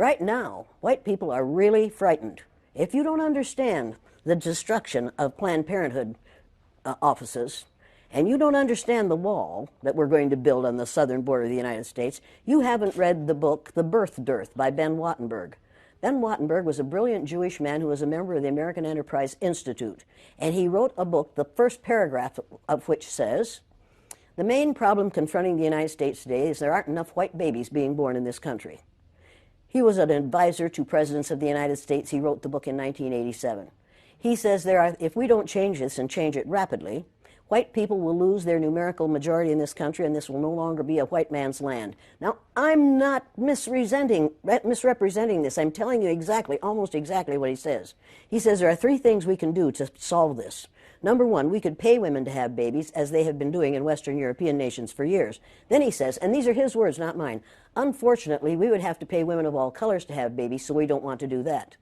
Right now, white people are really frightened. If you don't understand the destruction of Planned Parenthood offices, and you don't understand the wall that we're going to build on the southern border of the United States, you haven't read the book The Birth Dearth by Ben Wattenberg. Ben Wattenberg was a brilliant Jewish man who was a member of the American Enterprise Institute, and he wrote a book, the first paragraph of which says, "The main problem confronting the United States today is there aren't enough white babies being born in this country." He was an advisor to presidents of the United States. He wrote the book in 1987. He says if we don't change this and change it rapidly, white people will lose their numerical majority in this country, and this will no longer be a white man's land. Now, I'm not misrepresenting this. I'm telling you exactly, almost exactly what he says. He says there are three things we can do to solve this. Number one, we could pay women to have babies, as they have been doing in Western European nations for years. Then he says, and these are his words, not mine, unfortunately, we would have to pay women of all colors to have babies, so we don't want to do that.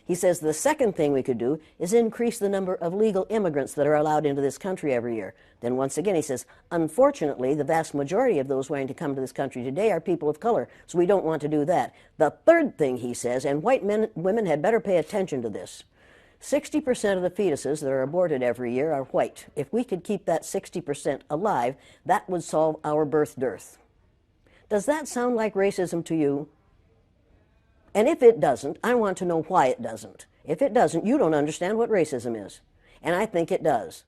He says the second thing we could do is increase the number of legal immigrants that are allowed into this country every year. Then once again he says, unfortunately, the vast majority of those wanting to come to this country today are people of color, so we don't want to do that. The third thing he says, and women had better pay attention to this, 60% of the fetuses that are aborted every year are white. If we could keep that 60% alive, that would solve our birth dearth. Does that sound like racism to you? And if it doesn't, I want to know why it doesn't. If it doesn't, you don't understand what racism is. And I think it does.